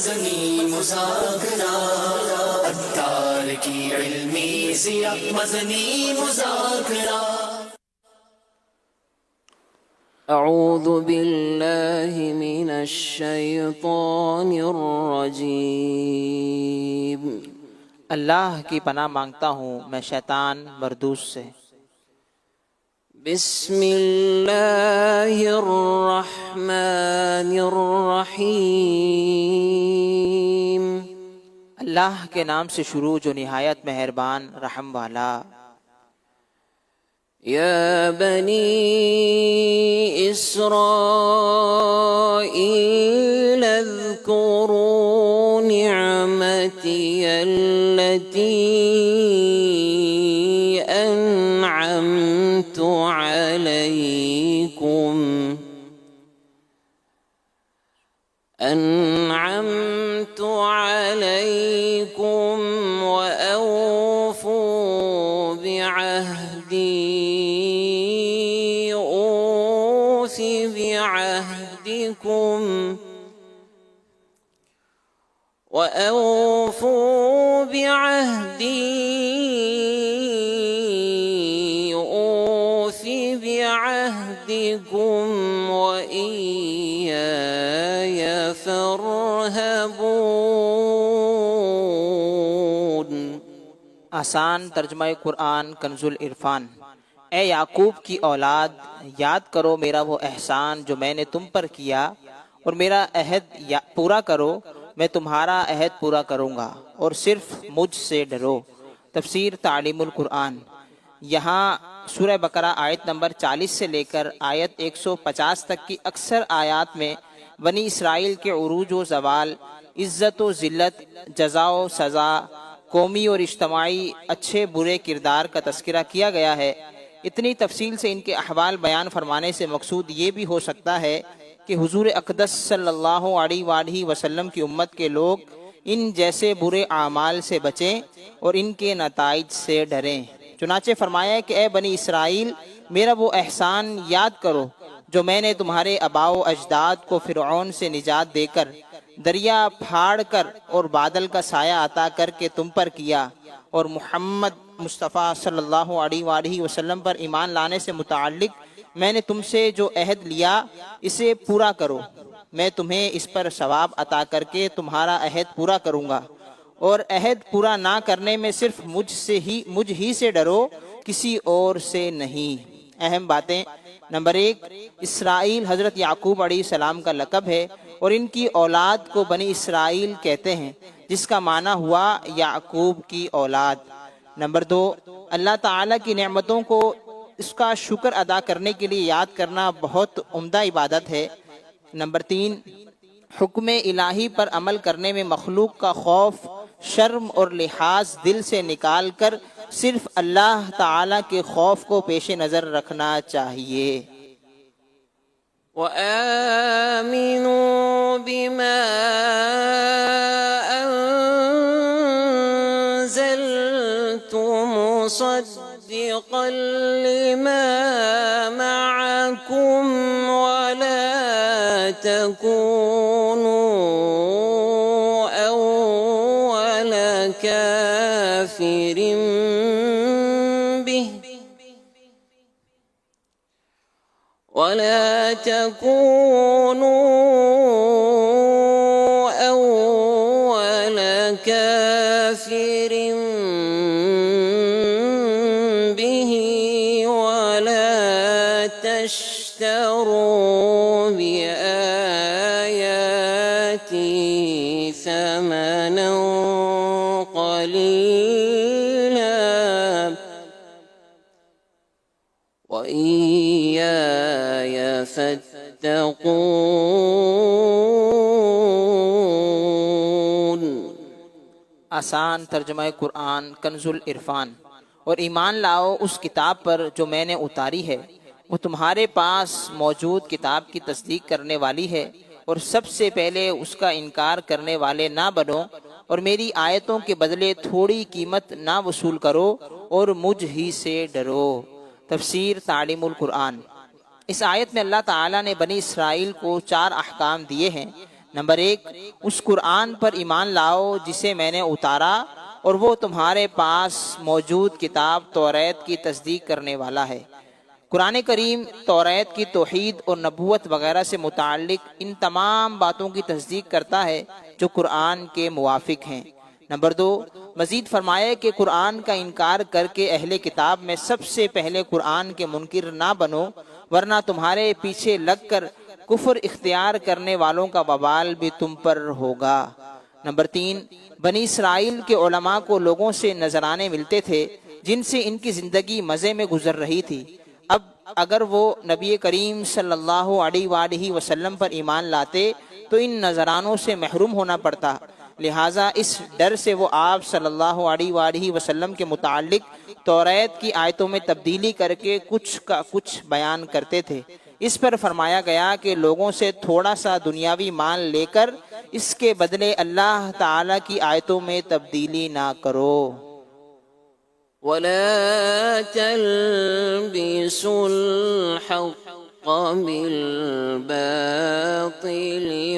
مزنی مذاکرہ، عطار کی علمی ضیا مزنی مذاکرہ۔ اعوذ باللہ من الشیطان الرجیم۔ اللہ کی پناہ مانگتا ہوں میں شیطان مردود سے۔ بسم اللہ الرحمن الرحیم۔ اللہ کے نام سے شروع جو نہایت مہربان رحم والا۔ یا بنی اسرائیل اذکروا نعمتی التي أنعمت عليكم وأوفوا بعهدي أوف بعهدكم وأوفوا بعهدي أوف بعهدكم وإياي فارهبون۔ آسان ترجمہ قرآن کنز العرفان۔ اے یعقوب کی اولاد، یاد کرو میرا وہ احسان جو میں نے تم پر کیا، اور میرا عہد پورا کرو، میں تمہارا عہد پورا کروں گا، اور صرف مجھ سے ڈرو۔ تفسیر تعلیم القرآن۔ یہاں سورہ بقرہ آیت نمبر 40 سے لے کر آیت 150 تک کی اکثر آیات میں بنی اسرائیل کے عروج و زوال، عزت و ذلت، جزا و سزا، قومی اور اجتماعی اچھے برے کردار کا تذکرہ کیا گیا ہے۔ اتنی تفصیل سے ان کے احوال بیان فرمانے سے مقصود یہ بھی ہو سکتا ہے کہ حضور اقدس صلی اللہ علیہ وآلہ وسلم کی امت کے لوگ ان جیسے برے اعمال سے بچیں اور ان کے نتائج سے ڈریں۔ چنانچہ فرمایا کہ اے بنی اسرائیل، میرا وہ احسان یاد کرو جو میں نے تمہارے آباء و اجداد کو فرعون سے نجات دے کر، دریا پھاڑ کر اور بادل کا سایہ عطا کر کے تم پر کیا، اور محمد مصطفیٰ صلی اللہ علیہ وآلہ وسلم پر ایمان لانے سے متعلق میں نے تم سے جو عہد لیا اسے پورا کرو، میں تمہیں اس پر ثواب عطا کر کے تمہارا عہد پورا کروں گا، اور عہد پورا نہ کرنے میں صرف مجھ ہی سے ڈرو، کسی اور سے نہیں۔ اہم باتیں۔ نمبر 1، اسرائیل حضرت یعقوب علیہ السلام کا لقب ہے، اور ان کی اولاد کو بنی اسرائیل کہتے ہیں، جس کا معنی ہوا یعقوب کی اولاد۔ نمبر 2، اللہ تعالیٰ کی نعمتوں کو اس کا شکر ادا کرنے کے لیے یاد کرنا بہت عمدہ عبادت ہے۔ نمبر 3، حکم الہی پر عمل کرنے میں مخلوق کا خوف، شرم اور لحاظ دل سے نکال کر صرف اللہ تعالیٰ کے خوف کو پیش نظر رکھنا چاہیے۔ وَآمِنُوا بِمَا أَنزَلْتُ مُصَدِّقًا لِمَا مَعَكُمْ وَلَا تَكُونُوا أَوَّلَ كَافِرٍ بِهِ وَلَا تَكُونُوا أَوَّلَ كَافِرٍ بِهِ وَلَا تَشْتَرُوا بِآيَاتِي ثَمَنًا قَلِيلًا وَإِيَّايَ فَاتَّقُونِ۔ آسان ترجمہ قرآن کنز العرفان۔ اور ایمان لاؤ اس کتاب پر جو میں نے اتاری ہے، وہ تمہارے پاس موجود کتاب کی تصدیق کرنے والی ہے، اور سب سے پہلے اس کا انکار کرنے والے نہ بنو، اور میری آیتوں کے بدلے تھوڑی قیمت نہ وصول کرو، اور مجھ ہی سے ڈرو۔ تفسیر تعلیم القرآن۔ اس آیت میں اللہ تعالیٰ نے بنی اسرائیل کو 4 احکام دیے ہیں نمبر 1، اس قرآن پر ایمان لاؤ جسے میں نے اتارا اور وہ تمہارے پاس موجود کتاب توریت کی تصدیق کرنے والا ہے۔ قرآن کریم توریت کی توحید اور نبوت وغیرہ سے متعلق ان تمام باتوں کی تصدیق کرتا ہے جو قرآن کے موافق ہیں۔ نمبر 2، مزید فرمایا کہ قرآن کا انکار کر کے اہل کتاب میں سب سے پہلے قرآن کے منکر نہ بنو، ورنہ تمہارے پیچھے لگ کر کفر اختیار کرنے والوں کا وبال بھی تم پر ہوگا۔ نمبر 3، بنی اسرائیل کے علماء کو لوگوں سے نذرانے ملتے تھے جن سے ان کی زندگی مزے میں گزر رہی تھی۔ اب اگر وہ نبی کریم صلی اللہ علیہ وآلہ وسلم پر ایمان لاتے تو ان نذرانوں سے محروم ہونا پڑتا، لہٰذا اس ڈر سے وہ آپ صلی اللہ علیہ وآلہ وسلم کے متعلق توریت کی آیتوں میں تبدیلی کر کے کچھ کا کچھ بیان کرتے تھے۔ اس پر فرمایا گیا کہ لوگوں سے تھوڑا سا دنیاوی مال لے کر اس کے بدلے اللہ تعالی کی آیتوں میں تبدیلی نہ کرو۔ وَلَا تَلْبِسُوا الْحَقَّ بِالْبَاطِلِ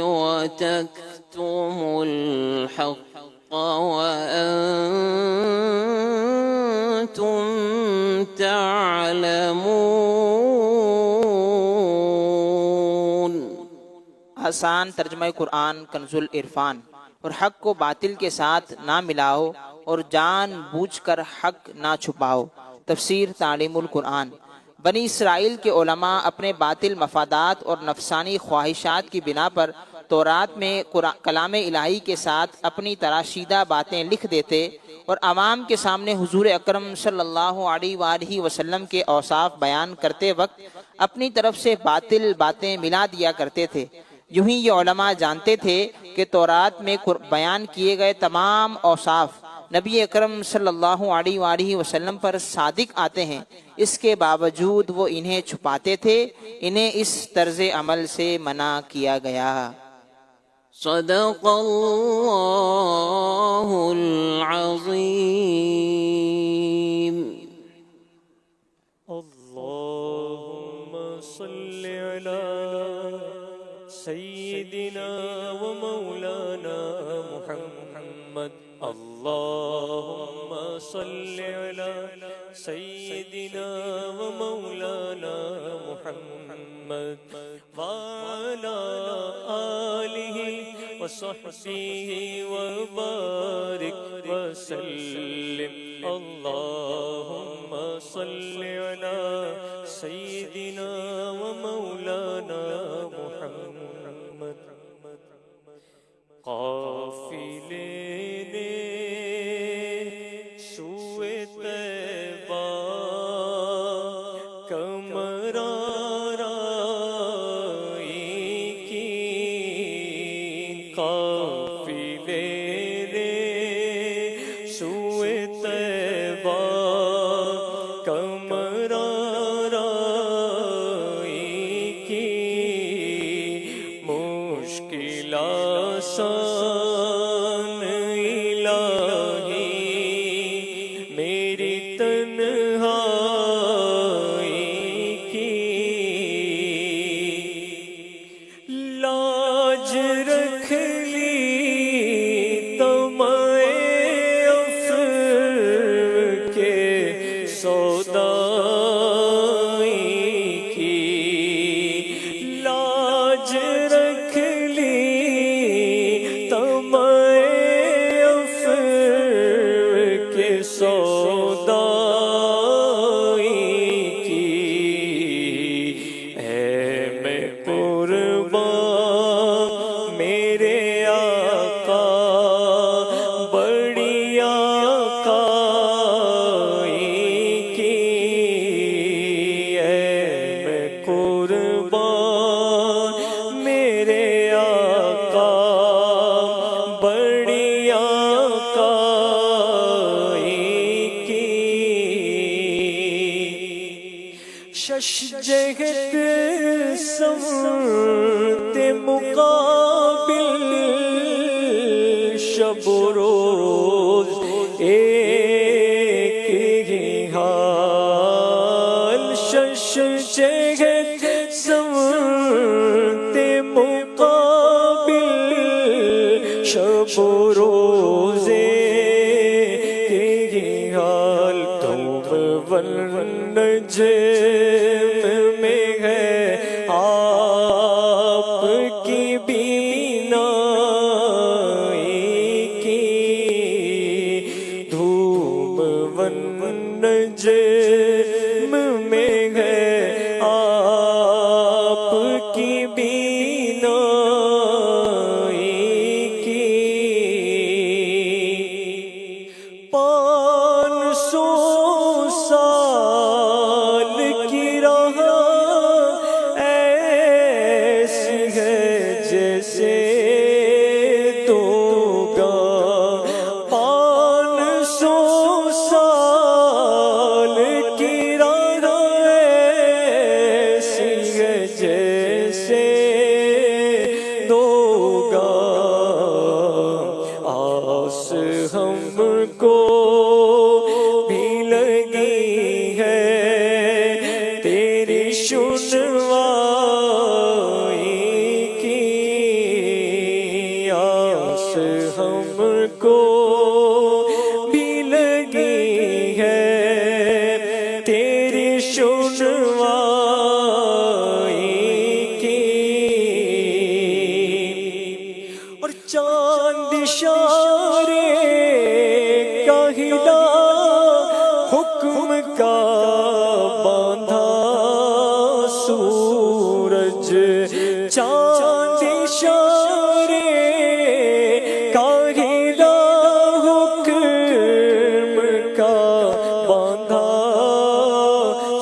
وَتَكْتُمُوا الْحَقَّ وَأَنْتُمْ تعلمون۔ آسان ترجمہ قرآن کنز العرفان۔ اور حق کو باطل کے ساتھ نہ ملاؤ اور جان بوجھ کر حق نہ چھپاؤ۔ تفسیر تعلیم القرآن۔ بنی اسرائیل کے علماء اپنے باطل مفادات اور نفسانی خواہشات کی بنا پر تورات میں کلام الہی کے ساتھ اپنی تراشیدہ باتیں لکھ دیتے اور عوام کے سامنے حضور اکرم صلی اللہ علیہ وآلہ وسلم کے اوصاف بیان کرتے وقت اپنی طرف سے باطل باتیں ملا دیا کرتے تھے۔ یوں ہی یہ علماء جانتے تھے کہ تورات میں بیان کیے گئے تمام اوصاف نبی اکرم صلی اللہ علیہ وآلہ وسلم پر صادق آتے ہیں، اس کے باوجود وہ انہیں چھپاتے تھے، انہیں اس طرز عمل سے منع کیا گیا۔ صدق اللہ العظیم۔ اللهم صل على سيدنا ومولانا محمد۔ اللهم صل على سيدنا ومولانا محمد وعلى آله وصحبه وبارك وسلم۔ اللهم صل على سيدنا ومولانا محمد۔ قافلے نے سوئے طیبہ کمرارائی کی، قافلے نے سوئے طیبہ کمرارائی کی، مشکل آسان الہی میری تنہائی کی، لاج رکھ لی طمع افر کے سودائی کی، لاج رکھ لی طمع افر کے سودائی کی، اے میں قربان میرے آقا بڑی آقائی کی، اے میں قربان میرے آقا بڑی آقائی کی، شش جہت سمت مقابل شب و روز ایک ہی حال، شش جہت سمت مقابل شب و روزے کے یہ حال تم والنجم میں ہے آپ کی بینائی کی دھوم والنجم میں ہے آپ کی بینائی کی 500 سال کی راہ ایسی ہے جیسے دو گاہ 500 سال کی راہ ایسی ہے جیسے دو گاہ آس ہم کو بھی لگی ہے تیری سنوائی کی آس ہم کو بھی لگی ہے تیری سنوائی کی اور چاند اشارے کا ہلا حکم کا باندھا سورج چاند اشارے کا ہلا حکم کا باندھا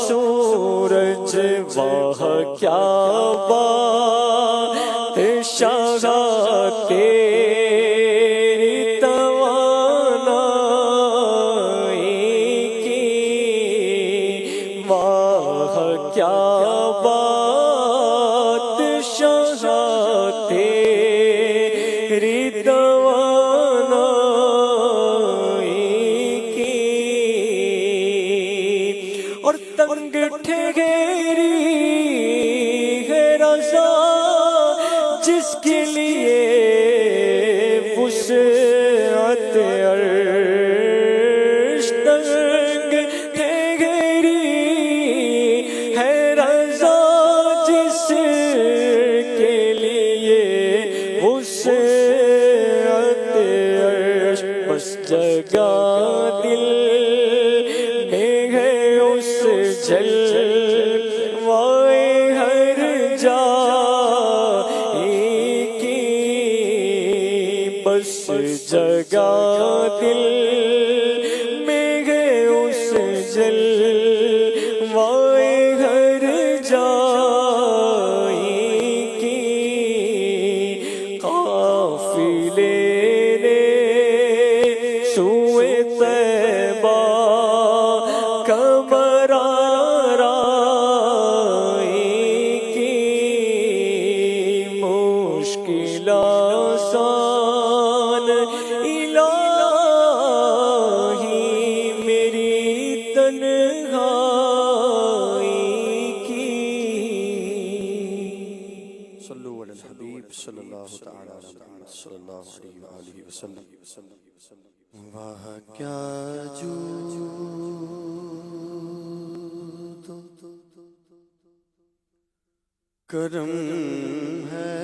سورج واہ کیا بات شاہ تیری توانائی کی واہ کیا بات شاہ تیری توانائی کی اور تنگ ٹھہری ہے رضا جس کے لیے وسعت عرش تنگ ٹھہری ہے رضا جس کے لیے وسعت عرش بس جگہ دل میں ہے اس جلوائے ہر جائی کی بس جگہ دل میں ہے اس جلوائے ہر جائی کی قافلے نے سوئے طیبہ کمرائی کی مشکل آسان الہی میری تنہائی کی صلو علی الحبیب صلی اللہ تعالی علی محمد صلی اللہ علیہ وآلہ وسلم واہ کیا جود کرم ہے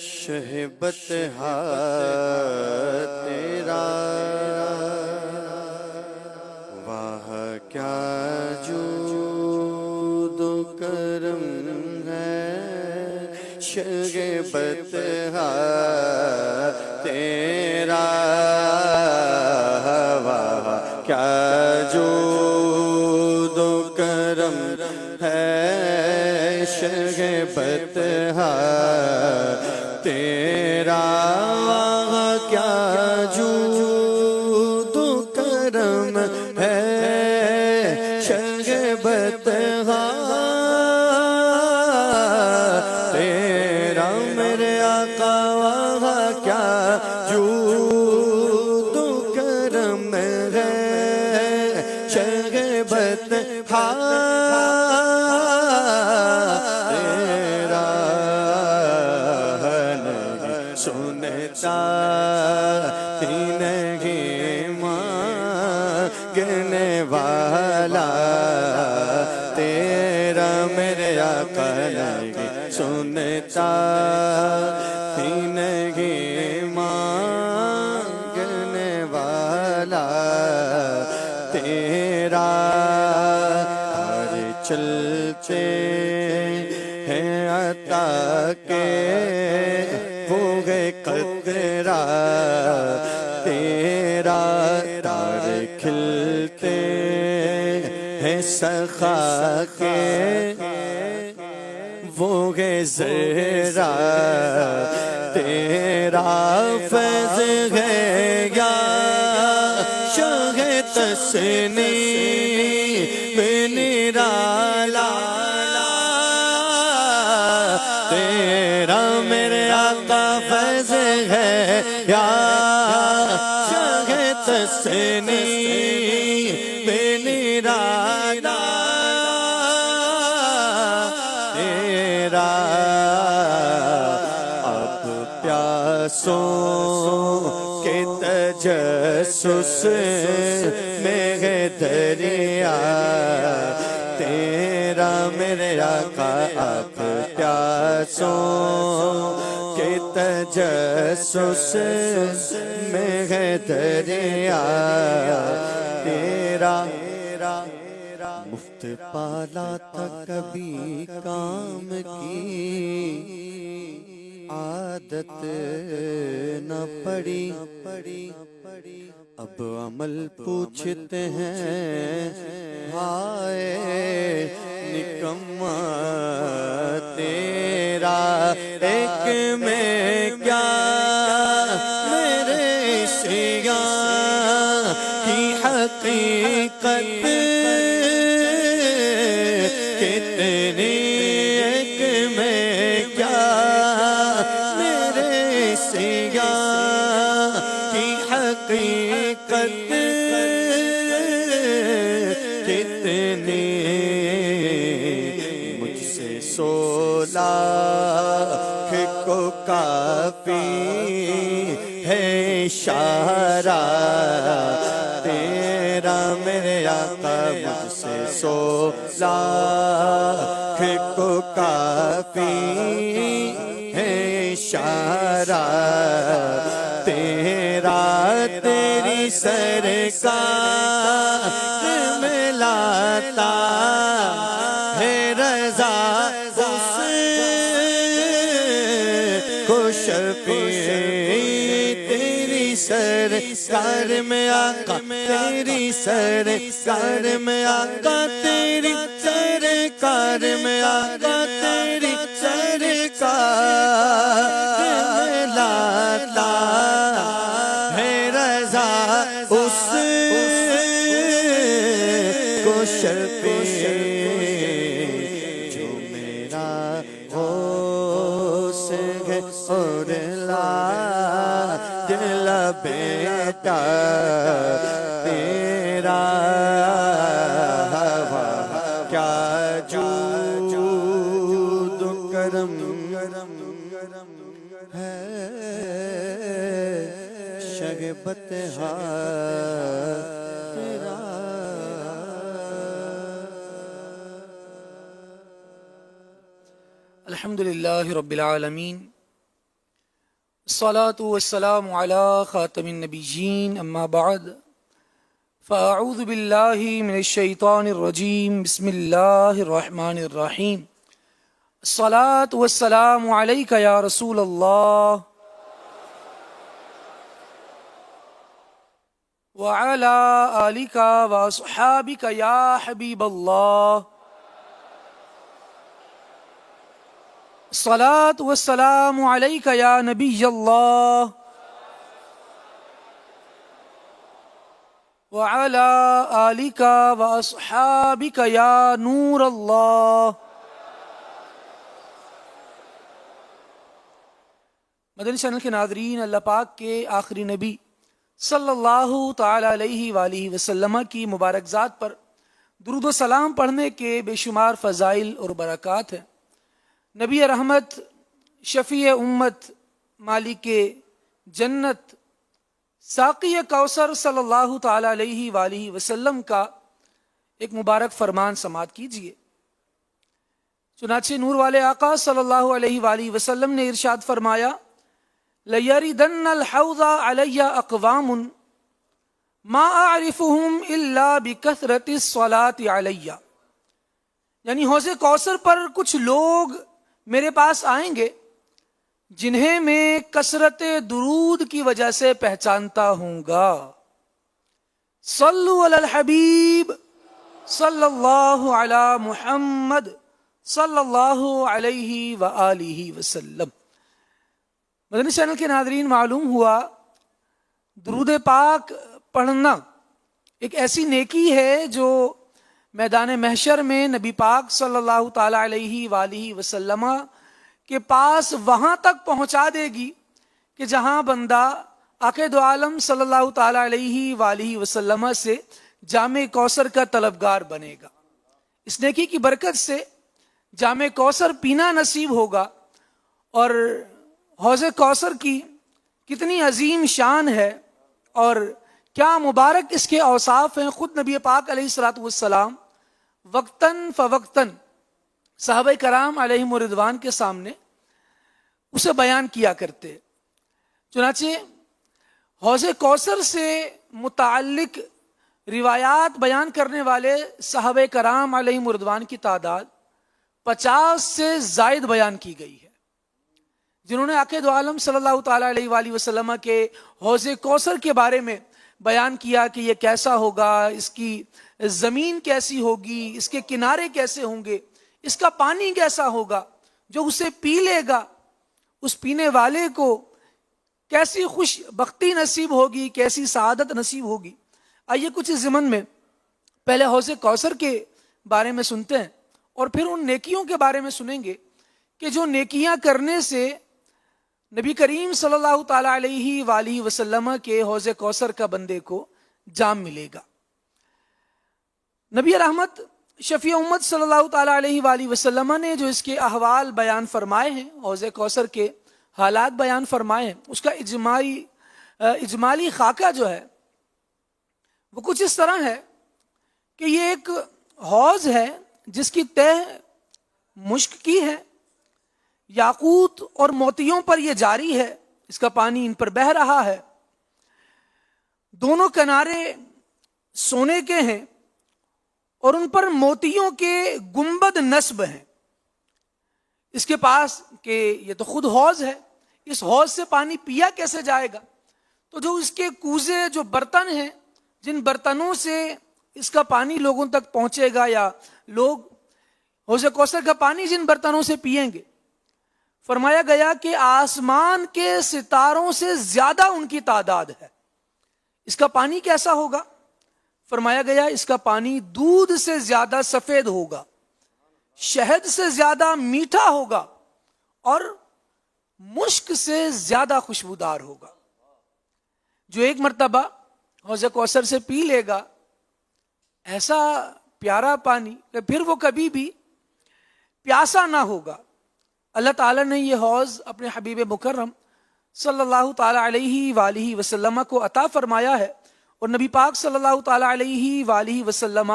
شہبت تیرا واہ کیا جود و کرم ہے شہبت تیرا واہ کیا جود و کرم ہے شہبت تیرا واہ کیا جود و کرم ہے شہبت تیرا میرے آقا واہ کیا جود و کرم ہے شہبت تیرا سنتا ہی نہیں مانگنے والا تیرا میرے آقا نہیں سنتا ہی نہیں مانگنے والا تیرا اور چلتے ہیں عطا کے وہ ہے قدرہ تیرا تار کھلتے ہیں سخا کے وہ ہے ذرا تیرا فیض ہے یا شاہ تسنیم نرالا تیرا میرے آقا فیض ہے یا شاہ تسنیم نرالا تیرا اب پیاسوں کے تجسس میں ہے دریا تیرا میرے آقا اب پیاسوں کے تجسس میں ہے دریا تیرا مفت پالا تھا کبھی کام کی عادت نہ پڑی اب عمل پوچھتے ہیں ہائے نکما تیرا ایک میں کیا میرے سیاں کی حقیقت کتنی ایک میں کیا میرے سیاں کی حقیقت کتنی مجھ سے 16 کو کافی ہے اشارہ تیرا میرے آقا مجھ سے 16 کو کافی ہے اشارہ تیرا تیری سرکار میں لاتا ہے رضا اس کو شفیع تیری سرکار میں آقا تیری سرکار میں آقا تیری سرکار میں آقا تیری سرکار میں لاتا ہے رضا اس کو شفیع جو میرا غوث ہے اور لا دل بیٹا تیرا کیا جود و کرم ہے شگبت تیرا الحمد للہ رب العالمین الصلاة والسلام على خاتم النبیین اما بعد فاعوذ باللہ من الشیطان الرجیم بسم اللہ الرحمن الرحیم الصلاة والسلام علیک یا رسول اللہ وعلى آلک واصحابک یا حبیب اللہ الصلاة والسلام علیک یا نبی اللہ وعلى آلک واصحابک یا نور اللہ مدنی چینل کے ناظرین، اللہ پاک کے آخری نبی صلی اللہ تعالی علیہ وآلہ وسلم کی مبارک ذات پر درود و سلام پڑھنے کے بے شمار فضائل اور برکات ہیں۔ نبی رحمت، شفیع امت، مالک جنت ساقی کوثر صلی اللہ تعالی علیہ وآلہ وسلم کا ایک مبارک فرمان سماعت کیجیے۔ چنانچہ نور والے آقا صلی اللہ علیہ وآلہ وسلم نے ارشاد فرمایا، لَيَرِدَنَّ الْحَوْضَ عَلَيَّ أَقْوَامٌ مَا أَعْرِفُهُمْ إِلَّا بِكَثْرَةِ الصَّلَاةِ عَلَيَّ، یعنی حوض کوثر پر کچھ لوگ میرے پاس آئیں گے جنہیں میں کثرت درود کی وجہ سے پہچانتا ہوں گا۔ صلو علی الحبیب صلی اللہ علی محمد صلی اللہ علیہ وآلہ وسلم۔ مدنی چینل کے ناظرین، معلوم ہوا درود پاک پڑھنا ایک ایسی نیکی ہے جو میدان محشر میں نبی پاک صلی اللہ تعالی علیہ وآلہ وسلم کے پاس وہاں تک پہنچا دے گی کہ جہاں بندہ آقا دو عالم صلی اللہ تعالی علیہ وآلہ وسلم سے جام کوثر کا طلبگار بنے گا۔ اس نیکی کی برکت سے جام کوثر پینا نصیب ہوگا، اور حوض کوثر کی کتنی عظیم شان ہے اور کیا مبارک اس کے اوصاف ہیں، خود نبی پاک علیہ الصلوۃ والسلام وقتاً فوقتاً صحابہ کرام علیہم رضوان کے سامنے اسے بیان کیا کرتے۔ چنانچہ حوض کوثر سے متعلق روایات بیان کرنے والے صحابہ کرام علیہم رضوان کی تعداد 50 سے زائد بیان کی گئی ہے، جنہوں نے آقا دو عالم صلی اللہ تعالی علیہ وآلہ وسلم کے حوض کوثر کے بارے میں بیان کیا کہ یہ کیسا ہوگا، اس کی زمین کیسی ہوگی، اس کے کنارے کیسے ہوں گے، اس کا پانی کیسا ہوگا، جو اسے پی لے گا اس پینے والے کو کیسی خوش بختی نصیب ہوگی، کیسی سعادت نصیب ہوگی۔ آئیے کچھ اس ضمن میں پہلے حوض کوثر کے بارے میں سنتے ہیں اور پھر ان نیکیوں کے بارے میں سنیں گے کہ جو نیکیاں کرنے سے نبی کریم صلی اللہ تعالی علیہ وآلہ وسلم کے حوض کوثر کا بندے کو جام ملے گا۔ نبی رحمت شفیع امت صلی اللہ تعالی علیہ وآلہ وسلم نے جو اس کے احوال بیان فرمائے ہیں، حوض کوثر کے حالات بیان فرمائے ہیں، اس کا اجمالی خاکہ جو ہے وہ کچھ اس طرح ہے کہ یہ ایک حوض ہے جس کی تہ مشک کی ہے، یاقوت اور موتیوں پر یہ جاری ہے، اس کا پانی ان پر بہہ رہا ہے، دونوں کنارے سونے کے ہیں اور ان پر موتیوں کے گنبد نصب ہیں۔ اس کے پاس کہ یہ تو خود حوض ہے، اس حوض سے پانی پیا کیسے جائے گا؟ تو جو اس کے کوزے، جو برتن ہیں، جن برتنوں سے اس کا پانی لوگوں تک پہنچے گا یا لوگ حوض کوثر کا پانی جن برتنوں سے پئیں گے، فرمایا گیا کہ آسمان کے ستاروں سے زیادہ ان کی تعداد ہے۔ اس کا پانی کیسا ہوگا؟ فرمایا گیا اس کا پانی دودھ سے زیادہ سفید ہوگا، شہد سے زیادہ میٹھا ہوگا اور مشک سے زیادہ خوشبودار ہوگا۔ جو ایک مرتبہ حوض کوثر سے پی لے گا ایسا پیارا پانی کہ پھر وہ کبھی بھی پیاسا نہ ہوگا۔ اللہ تعالیٰ نے یہ حوض اپنے حبیب مکرم صلی اللہ تعالی علیہ وآلہ وسلم کو عطا فرمایا ہے، اور نبی پاک صلی اللہ تعالی علیہ وآلہ وسلم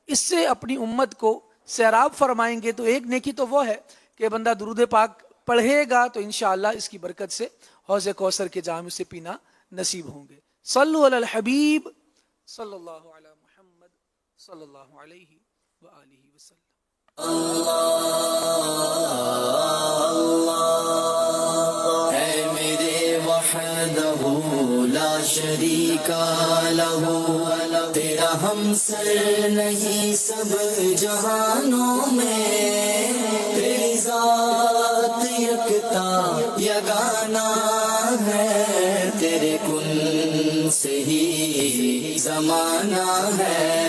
اس سے اپنی امت کو سیراب فرمائیں گے۔ تو ایک نیکی تو وہ ہے کہ بندہ درود پاک پڑھے گا تو انشاءاللہ اس کی برکت سے حوض کوثر کے جام سے پینا نصیب ہوں گے۔ صلو علی الحبیب صلی اللہ علی محمد صلی اللہ علیہ وآلہ وسلم۔ ہے میرے وحدہ لا شریک لہ، تیرا ہم سر نہیں سب جہانوں میں، تیری ذات یکتا یگانا ہے، تیرے کن سے ہی زمانہ ہے۔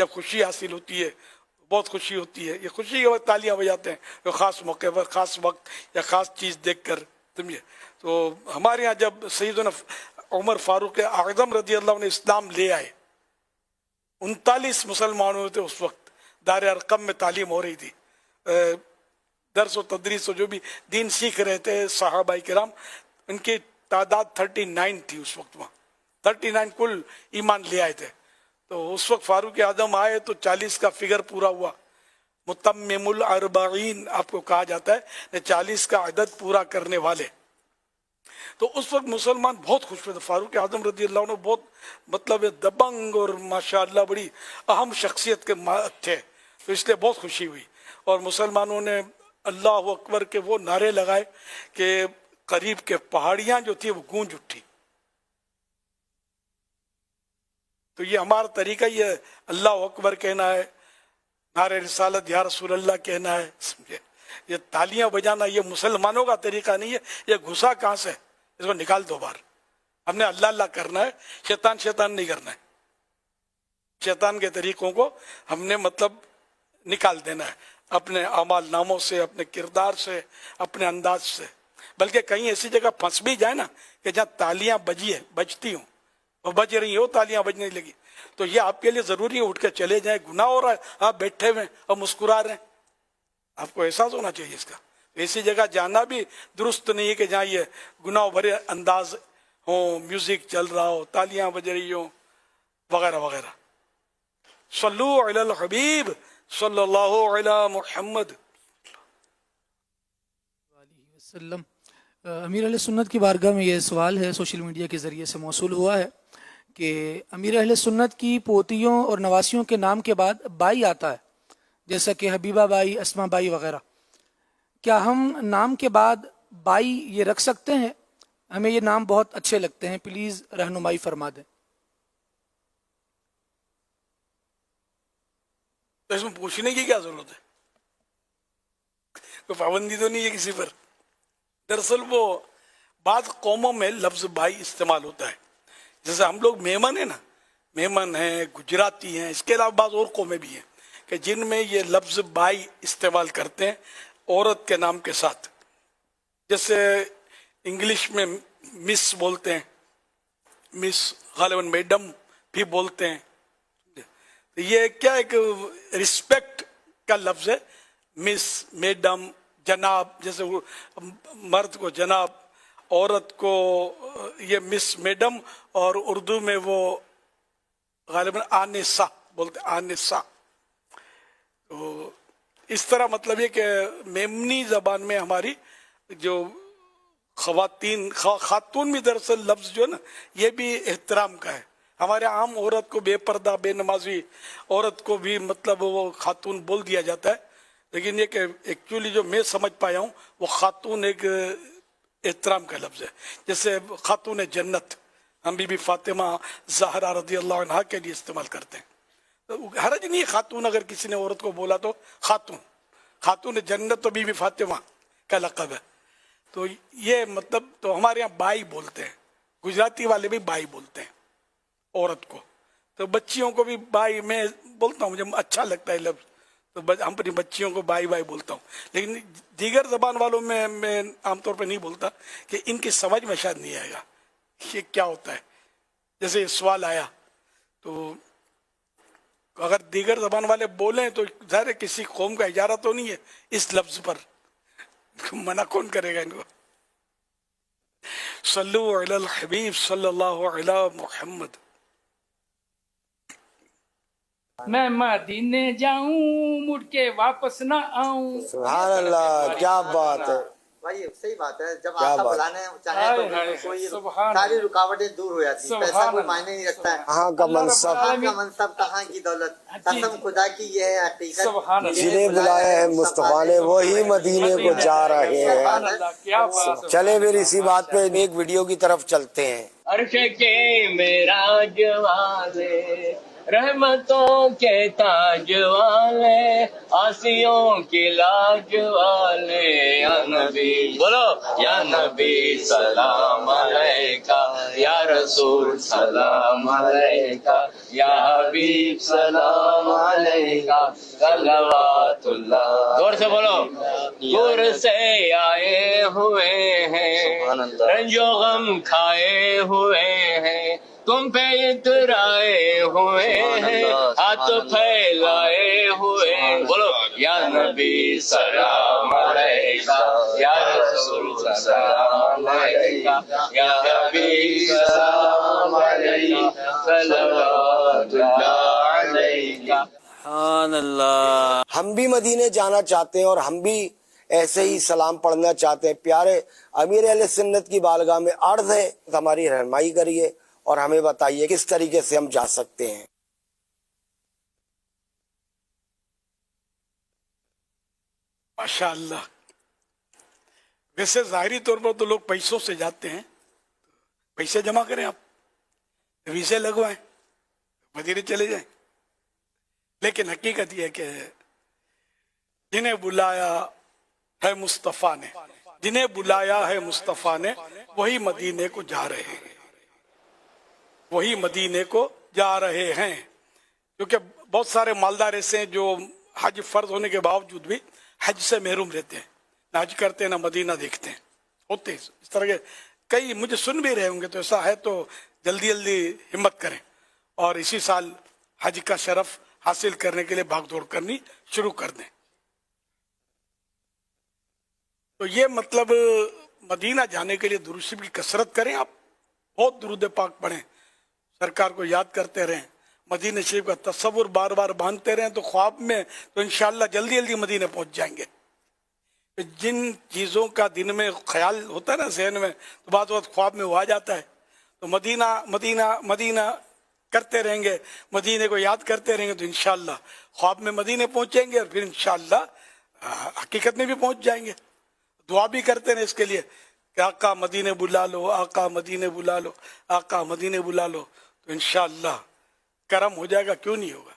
جب خوشی حاصل ہوتی ہے بہت خوشی ہوتی ہے. یہ خوشی کے وقت تالیاں بجاتے ہیں جو خاص موقع پر خاص وقت یا خاص چیز دیکھ کر, سمجھے. تو ہمارے ہاں جب سیدنا عمر فاروق اعظم رضی اللہ عنہ اسلام لے آئے, 39 مسلمان ہوئے تھے اس وقت. دار ارقم میں تعلیم ہو رہی تھی, درس و تدریس و جو بھی دین سیکھ رہے تھے صحابہ کرام, ان کی تعداد 39 تھی اس وقت. وہاں 39 کل ایمان لے آئے تھے. تو اس وقت فاروق اعظم آئے تو 40 کا فگر پورا ہوا. متمم الاربعین آپ کو کہا جاتا ہے, 40 کا عدد پورا کرنے والے. تو اس وقت مسلمان بہت خوش ہوئے تھے. فاروق اعظم رضی اللہ عنہ بہت مطلب دبنگ اور ماشاءاللہ بڑی اہم شخصیت کے تھے, تو اس لیے بہت خوشی ہوئی. اور مسلمانوں نے اللہ اکبر کے وہ نعرے لگائے کہ قریب کے پہاڑیاں جو تھی وہ گونج اٹھی. تو یہ ہمارا طریقہ, یہ اللہ اکبر کہنا ہے, نعرہ رسالت یا رسول اللہ کہنا ہے, سمجھے. یہ تالیاں بجانا یہ مسلمانوں کا طریقہ نہیں ہے. یہ گھسا کہاں سے, اس کو نکال دو باہر. ہم نے اللہ اللہ کرنا ہے, شیطان نہیں کرنا ہے. شیطان کے طریقوں کو ہم نے مطلب نکال دینا ہے اپنے اعمال ناموں سے, اپنے کردار سے, اپنے انداز سے. بلکہ کہیں ایسی جگہ پھنس بھی جائے نا کہ جہاں تالیاں بجتی ہوں اور بج رہی ہو, تالیاں بجنے لگی, تو یہ آپ کے لیے ضروری ہے اٹھ کے چلے جائیں. گناہ ہو رہا ہے, آپ بیٹھے ہوئے اور مسکرا رہے ہیں, آپ کو احساس ہونا چاہیے اس کا. ایسی جگہ جانا بھی درست نہیں ہے کہ جہاں یہ گناہ بھرے انداز ہوں, میوزک چل رہا ہو, تالیاں بج رہی ہوں وغیرہ وغیرہ. صلو علی الحبیب صلی اللہ علی محمد وسلم. امیر اہل سنت کی بارگاہ میں یہ سوال ہے, سوشل میڈیا کے ذریعے سے موصول ہوا ہے کہ امیر اہل سنت کی پوتیوں اور نواسیوں کے نام کے بعد بائی آتا ہے, جیسا کہ حبیبہ بائی, اسما بائی وغیرہ. کیا ہم نام کے بعد بائی یہ رکھ سکتے ہیں؟ ہمیں یہ نام بہت اچھے لگتے ہیں, پلیز رہنمائی فرما دیں. تو اس میں پوچھنے کی کیا ضرورت ہے, کوئی پابندی تو نہیں ہے کسی پر. دراصل وہ بعض قوموں میں لفظ بائی استعمال ہوتا ہے, جیسے ہم لوگ میمن ہیں نا, میمن ہیں, گجراتی ہیں, اس کے علاوہ بعض اور قومیں بھی ہیں کہ جن میں یہ لفظ بائی استعمال کرتے ہیں عورت کے نام کے ساتھ. جیسے انگلش میں مس بولتے ہیں, مس غالباً میڈم بھی بولتے ہیں. یہ کیا ایک رسپیکٹ کا لفظ ہے, مس, میڈم, جناب. جیسے مرد کو جناب, عورت کو یہ مس میڈم, اور اردو میں وہ غالباً آنسہ بولتے, آنسہ. تو اس طرح مطلب یہ کہ میمنی زبان میں ہماری جو خواتین, خاتون بھی دراصل لفظ جو ہے نا یہ بھی احترام کا ہے. ہمارے عام عورت کو بے پردہ, بے نمازی عورت کو بھی مطلب وہ خاتون بول دیا جاتا ہے, لیکن یہ کہ ایکچولی جو میں سمجھ پایا ہوں وہ خاتون ایک احترام کا لفظ ہے. جیسے خاتون جنت ہم بی بی فاطمہ زہرا رضی اللہ عنہا کے لیے استعمال کرتے ہیں. حرج نہیں خاتون, اگر کسی نے عورت کو بولا تو خاتون. خاتون جنت تو بی بی فاطمہ کا لقب ہے. تو یہ مطلب تو ہمارے یہاں بائی بولتے ہیں, گجراتی والے بھی بائی بولتے ہیں عورت کو. تو بچیوں کو بھی بائی میں بولتا ہوں, مجھے اچھا لگتا ہے لفظ, تو ہم اپنی بچیوں کو بائی بائی بولتا ہوں. لیکن دیگر زبان والوں میں عام طور پہ نہیں بولتا کہ ان کی سمجھ میں شاید نہیں آئے گا یہ کیا ہوتا ہے. جیسے سوال آیا تو اگر دیگر زبان والے بولیں تو ظاہر ہے کسی قوم کا اجارہ تو نہیں ہے اس لفظ پر, منع کون کرے گا ان کو. صلو علی الحبیب صلی اللہ علی محمد. میں مدینے جاؤں مڑ کے واپس نہ آؤں. سبحان اللہ, کیا بات ہے بھائی, صحیح بات ہے. جب آقا بلانے چاہیں تو کوئی ساری رکاوٹیں دور ہو جاتی ہیں. پیسہ کوئی معنی نہیں رکھتا ہے. کہاں کا منصب, کہاں کا منصب, کہاں کی دولت. قسم خدا کی یہ ہے حقیقت, جنہیں بلایا ہے مصطفیٰ نے وہی مدینے کو جا رہے ہیں. چلے پھر اسی بات پہ ایک ویڈیو کی طرف چلتے ہیں. عرش کے معراج والے رحمتوں کے تاج والے، آسیوں کی لاج والے، یا نبی بولو یا نبی سلام علیکہ، یا رسول سلام علیکہ، یا حبیب سلام علیکہ، صلوات اللہ۔ زور سے بولو۔ دور سے آئے ہوئے ہیں، رنج و غم کھائے ہوئے ہیں، تم پہ اترائے ہوئے ہیں، ہاتھ پھیلائے ہوئے ہیں، بولو یا نبی سلام علیکہ، یا رسول سلام علیکہ، یا حبیب سلام علیکہ، صلوات اللہ علیکہ۔ سبحان اللہ۔ ہم بھی مدینے جانا چاہتے ہیں اور ہم بھی ایسے ہی سلام پڑھنا چاہتے ہیں۔ پیارے امیر اہل سنت کی بارگاہ میں عرض ہے، ہماری رہنمائی کریے اور ہمیں بتائیے کس طریقے سے ہم جا سکتے ہیں۔ ماشاء اللہ۔ ویسے ظاہری طور پر تو لوگ پیسوں سے جاتے ہیں، پیسے جمع کریں، آپ ویزے لگوائیں، مدینے چلے جائیں، لیکن حقیقت یہ ہے کہ جنہیں بلایا ہے مصطفیٰ نے، جنہیں بلایا ہے مصطفیٰ نے، وہی مدینے کو جا رہے ہیں، وہی مدینے کو جا رہے ہیں۔ کیونکہ بہت سارے مالدار ایسے ہیں جو حج فرض ہونے کے باوجود بھی حج سے محروم رہتے ہیں، نہ حج کرتے ہیں نہ مدینہ دیکھتے ہیں، ہوتے ہیں اس طرح کے کئی، مجھے سن بھی رہے ہوں گے، تو ایسا ہے تو جلدی جلدی ہمت کریں اور اسی سال حج کا شرف حاصل کرنے کے لیے بھاگ دوڑ کرنی شروع کر دیں۔ تو یہ مطلب مدینہ جانے کے لیے درود شریف کی کثرت کریں، آپ بہت درود پاک پڑھیں، سرکار کو یاد کرتے رہیں، مدینہ شریف کا تصور بار بار باندھتے رہیں، تو خواب میں تو انشاءاللہ جلدی جلدی مدینہ پہنچ جائیں گے۔ جن چیزوں کا دن میں خیال ہوتا ہے نا ذہن میں، تو بعض وقت خواب میں وہ آ جاتا ہے، تو مدینہ مدینہ مدینہ کرتے رہیں گے، مدینے کو یاد کرتے رہیں گے، تو انشاءاللہ خواب میں مدینے پہنچیں گے اور پھر انشاءاللہ حقیقت میں بھی پہنچ جائیں گے۔ دعا بھی کرتے ہیں اس کے لیے کہ آقا مدینے بلا لو، آقا مدینے بلا لو، آقا مدینے بلا لو، تو انشاءاللہ کرم ہو جائے گا، کیوں نہیں ہوگا۔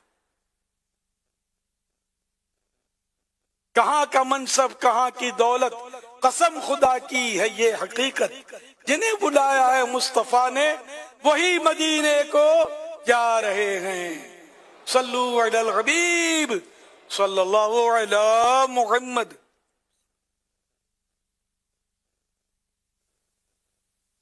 کہاں کا منصب کہاں کی دولت، قسم خدا کی ہے یہ حقیقت، جنہیں بلایا ہے مصطفیٰ نے وہی مدینے کو جا رہے ہیں۔ صلو علی الحبیب صلی اللہ علی محمد۔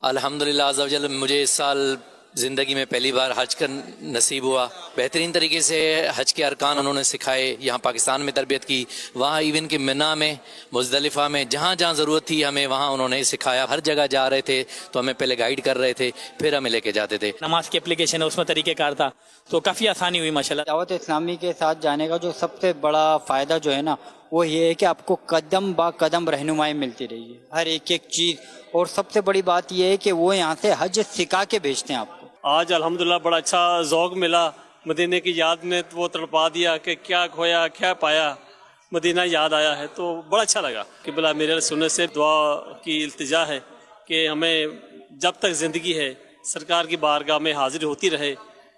الحمدللہ عز و جل مجھے اس سال زندگی میں پہلی بار حج کا نصیب ہوا۔ بہترین طریقے سے حج کے ارکان انہوں نے سکھائے، یہاں پاکستان میں تربیت کی، وہاں ایون کہ منا میں، مزدلفہ میں، جہاں جہاں ضرورت تھی ہمیں وہاں انہوں نے سکھایا۔ ہر جگہ جا رہے تھے تو ہمیں پہلے گائیڈ کر رہے تھے، پھر ہمیں لے کے جاتے تھے۔ نماز کی اپلیکیشن ہے، اس میں طریقہ کار تھا، تو کافی آسانی ہوئی ماشاءاللہ۔ دعوت اسلامی کے ساتھ جانے کا جو سب سے بڑا فائدہ جو ہے نا، وہ یہ ہے کہ آپ کو قدم با قدم رہنمائی ملتی رہی ہے، ہر ایک ایک چیز، اور سب سے بڑی بات یہ ہے کہ وہ یہاں سے حج سکھا کے بھیجتے ہیں آپ کو۔ آج الحمدللہ بڑا اچھا ذوق ملا، مدینے کی یاد نے وہ تڑپا دیا کہ کیا کھویا کیا پایا، مدینہ یاد آیا ہے، تو بڑا اچھا لگا۔ کہ بلا میرے سننے سے دعا کی التجا ہے کہ ہمیں جب تک زندگی ہے سرکار کی بارگاہ میں حاضر ہوتی رہے،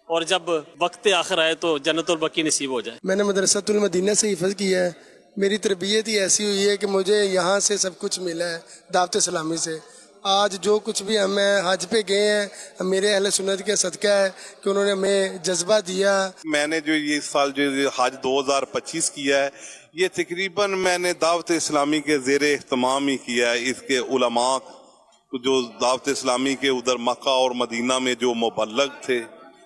اور جب وقت آخر آئے تو جنت البقیع نصیب ہو جائے۔ میں نے مدرسۃ المدینہ سے حفظ کیا ہے، میری تربیت ہی ایسی ہوئی ہے کہ مجھے یہاں سے سب کچھ ملا ہے، دعوت اسلامی سے۔ آج جو کچھ بھی ہمیں حج پہ گئے ہیں میرے اہل سنت کے صدقہ ہے کہ انہوں نے ہمیں جذبہ دیا۔ میں نے جو یہ سال جو حج 2025 کیا ہے، یہ تقریباً میں نے دعوت اسلامی کے زیر اہتمام ہی کیا ہے۔ اس کے علماء جو دعوت اسلامی کے ادھر مکہ اور مدینہ میں جو مبلغ تھے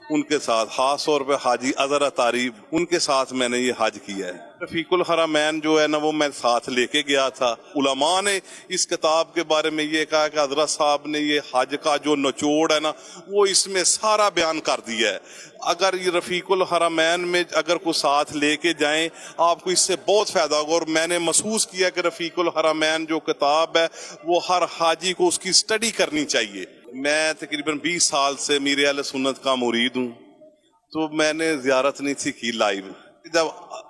ان کے ساتھ، خاص طور پہ حاجی اظہر اطاری، ان کے ساتھ میں نے یہ حج کیا ہے۔ رفیق الحرمین جو ہے نا وہ میں ساتھ لے کے گیا تھا۔ علماء نے اس کتاب کے بارے میں یہ کہا کہ حضرت صاحب نے یہ حج کا جو نچوڑ ہے نا وہ اس میں سارا بیان کر دیا ہے۔ اگر یہ رفیق الحرمین میں اگر کوئی ساتھ لے کے جائیں آپ کو اس سے بہت فائدہ ہوگا، اور میں نے محسوس کیا کہ رفیق الحرمین جو کتاب ہے وہ ہر حاجی کو اس کی اسٹڈی کرنی چاہیے۔ میں تقریباً 20 سال سے میرے اہل سنت کا مرید ہوں، تو میں نے زیارت نہیں تھی کی لائیو۔ جب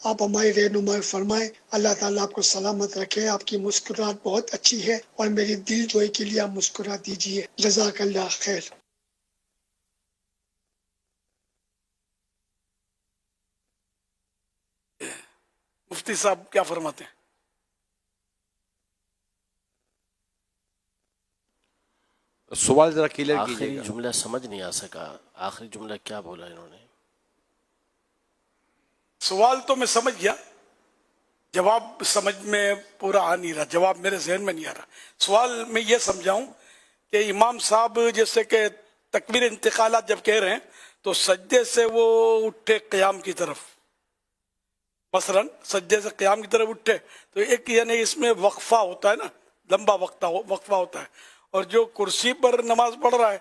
آپ ہماری رہنمائی فرمائیں. اللہ تعالیٰ آپ کو سلامت رکھے. آپ کی مسکراہٹ بہت اچھی ہے اور میری دل جوئی کے لیے آپ مسکرا دیجیے. جزاک اللہ خیر. مفتی صاحب کیا فرماتے ہیں؟ سوال ذرا کلیئر کیجیے آخری گا. جملہ سمجھ نہیں آ سکا. آخری جملہ کیا بولا انہوں نے؟ سوال تو میں سمجھ گیا، جواب سمجھ میں پورا آ نہیں رہا، جواب میرے ذہن میں نہیں آ رہا. سوال میں یہ سمجھاؤں کہ امام صاحب جیسے کہ تکبیر انتقالات جب کہہ رہے ہیں تو سجدے سے وہ اٹھے قیام کی طرف، مثلا سجدے سے قیام کی طرف اٹھے تو ایک یعنی اس میں وقفہ ہوتا ہے نا، لمبا وقفہ ہوتا ہے. اور جو کرسی پر نماز پڑھ رہا ہے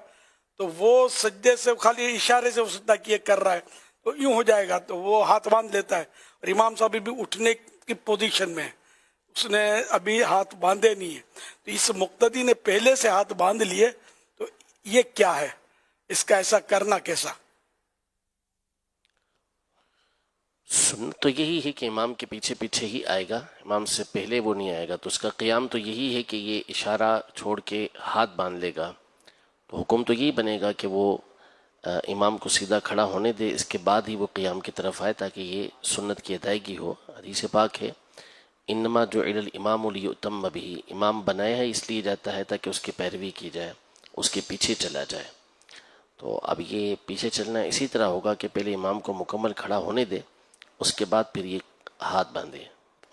تو وہ سجدے سے خالی اشارے سے سجدہ کیے کر رہا ہے تو یوں ہو جائے گا، تو وہ ہاتھ باندھ لیتا ہے. اور امام صاحب بھی اٹھنے کی پوزیشن میں ہے، اس نے ابھی ہاتھ باندھے نہیں ہے. تو اس مقتدی نے پہلے سے ہاتھ باندھ لیے، تو یہ کیا ہے، اس کا ایسا کرنا کیسا؟ سنت تو یہی ہے کہ امام کے پیچھے پیچھے ہی آئے گا، امام سے پہلے وہ نہیں آئے گا. تو اس کا قیام تو یہی ہے کہ یہ اشارہ چھوڑ کے ہاتھ باندھ لے گا. تو حکم تو یہی بنے گا کہ وہ امام کو سیدھا کھڑا ہونے دے، اس کے بعد ہی وہ قیام کی طرف آئے تاکہ یہ سنت کی ادائیگی ہو. حدیث پاک ہے انما جعل الامام لیؤتم بہ، امام بنایا ہے اس لیے جاتا ہے تاکہ اس کی پیروی کی جائے، اس کے پیچھے چلا جائے. تو اب یہ پیچھے چلنا اسی طرح ہوگا کہ پہلے امام کو مکمل کھڑا ہونے دے، اس کے بعد پھر یہ ہاتھ باندھے،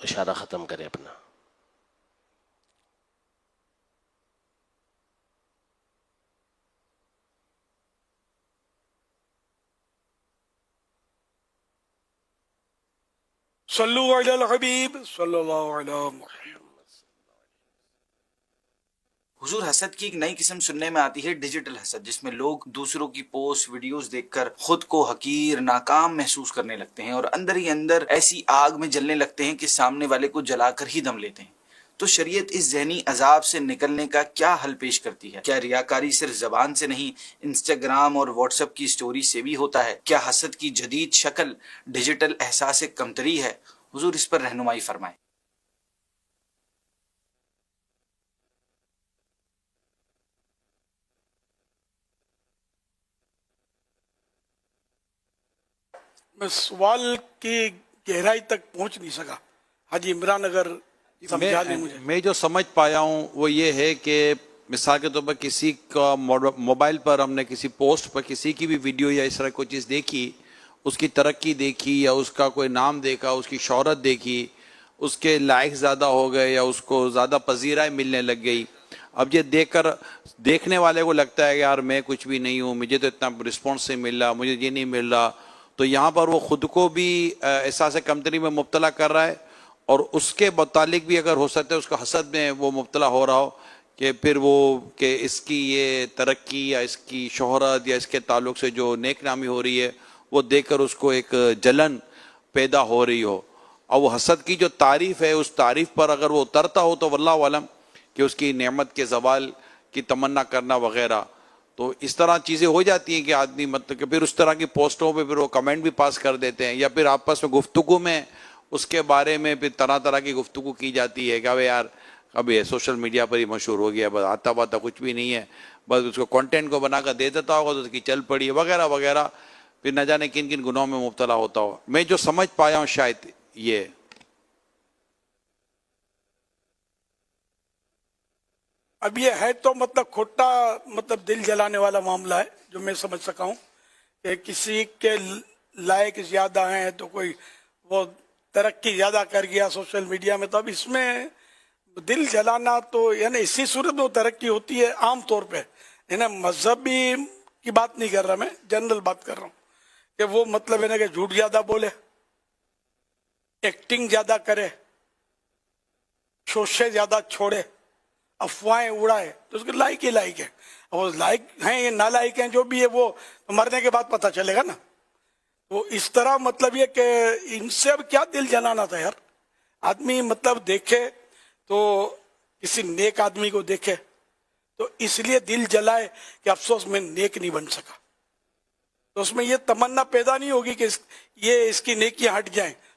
اشارہ ختم کرے اپنا. صلو علی الحبیب صلی اللہ علیہ وسلم. حضور، حسد کی ایک نئی قسم سننے میں آتی ہے، ڈیجیٹل حسد، جس میں لوگ دوسروں کی پوسٹ ویڈیوز دیکھ کر خود کو حقیر ناکام محسوس کرنے لگتے ہیں اور اندر ہی اندر ایسی آگ میں جلنے لگتے ہیں کہ سامنے والے کو جلا کر ہی دم لیتے ہیں. تو شریعت اس ذہنی عذاب سے نکلنے کا کیا حل پیش کرتی ہے؟ کیا ریاکاری صرف زبان سے نہیں، انسٹاگرام اور واٹس ایپ کی سٹوری سے بھی ہوتا ہے؟ کیا حسد کی جدید شکل ڈیجیٹل احساس کمتری ہے؟ حضور اس پر رہنمائی فرمائیں. میں سوال کی گہرائی تک پہنچ نہیں سکا. حاجی عمران اگر سمجھا دیں مجھے. میں جو سمجھ پایا ہوں وہ یہ ہے کہ مثال کے طور پر کسی کا موبائل پر ہم نے کسی پوسٹ پر کسی کی بھی ویڈیو یا اس طرح کوئی چیز دیکھی، اس کی ترقی دیکھی یا اس کا کوئی نام دیکھا، اس کی شہرت دیکھی، اس کے لائق زیادہ ہو گئے یا اس کو زیادہ پذیرائی ملنے لگ گئی. اب یہ دیکھ کر دیکھنے والے کو لگتا ہے کہ یار میں کچھ بھی نہیں ہوں، مجھے تو اتنا رسپانس نہیں مل رہا، مجھے یہ نہیں مل رہا. تو یہاں پر وہ خود کو بھی احساس کمتری میں مبتلا کر رہا ہے، اور اس کے متعلق بھی اگر ہو سکتا ہے اس کا حسد میں وہ مبتلا ہو رہا ہو کہ پھر وہ کہ اس کی یہ ترقی یا اس کی شہرت یا اس کے تعلق سے جو نیک نامی ہو رہی ہے وہ دیکھ کر اس کو ایک جلن پیدا ہو رہی ہو. اور وہ حسد کی جو تعریف ہے اس تعریف پر اگر وہ اترتا ہو تو واللہ عالم کہ اس کی نعمت کے زوال کی تمنا کرنا وغیرہ. تو اس طرح چیزیں ہو جاتی ہیں کہ آدمی مطلب کہ پھر اس طرح کی پوسٹوں پہ پھر وہ کمنٹ بھی پاس کر دیتے ہیں، یا پھر آپس میں گفتگو میں اس کے بارے میں پھر طرح طرح کی گفتگو کی جاتی ہے کہ اب یار اب یہ سوشل میڈیا پر ہی مشہور ہو گیا، بس آتا پاتا کچھ بھی نہیں ہے، بس اس کو کانٹینٹ کو بنا کر دے دیتا ہوگا تو اس کی چل پڑی وغیرہ وغیرہ، پھر نہ جانے کن کن گناہوں میں مبتلا ہوتا ہو. میں جو سمجھ پایا ہوں شاید یہ. اب یہ ہے تو مطلب کھوٹا مطلب دل جلانے والا معاملہ ہے جو میں سمجھ سکا ہوں کہ کسی کے لائق زیادہ ہیں تو کوئی وہ ترقی زیادہ کر گیا سوشل میڈیا میں، تو اب اس میں دل جلانا تو یعنی اسی صورت میں وہ ترقی ہوتی ہے عام طور پہ. یعنی مذہبی کی بات نہیں کر رہا، میں جنرل بات کر رہا ہوں کہ وہ مطلب ہے نا کہ جھوٹ زیادہ بولے، ایکٹنگ زیادہ کرے، شوشے زیادہ چھوڑے، افواہیں اڑائے، تو اس کے لائق ہی لائق ہے. وہ لائق ہیں یا نالائق ہیں جو بھی ہے وہ مرنے کے بعد پتہ چلے گا نا. وہ اس طرح مطلب یہ کہ ان سے اب کیا دل جلانا تھا یار. آدمی مطلب دیکھے تو کسی نیک آدمی کو دیکھے تو اس لیے دل جلائے کہ افسوس میں نیک نہیں بن سکا. تو اس میں یہ تمنا پیدا نہیں ہوگی کہ یہ اس کی نیکیاں ہٹ جائیں،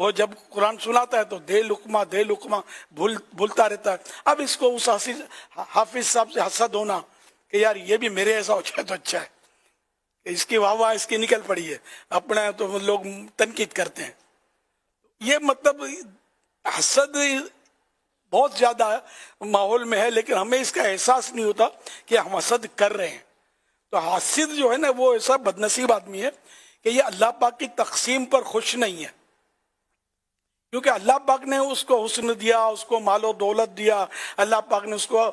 وہ جب قرآن سناتا ہے تو دے لقمہ بھولتا رہتا ہے. اب اس کو اس حافظ صاحب سے حسد ہونا کہ یار یہ بھی میرے ایسا ہو جائے تو اچھا ہے, اس کی واہ واہ اس کی نکل پڑی ہے, اپنا تو لوگ تنقید کرتے ہیں. یہ مطلب حسد بہت زیادہ ماحول میں ہے, لیکن ہمیں اس کا احساس نہیں ہوتا کہ ہم حسد کر رہے ہیں. تو حاسد جو ہے نا وہ ایسا بدنصیب آدمی ہے کہ یہ اللہ پاک کی تقسیم پر خوش نہیں ہے, کیونکہ اللہ پاک نے اس کو حسن دیا, اس کو مال و دولت دیا, اللہ پاک نے اس کو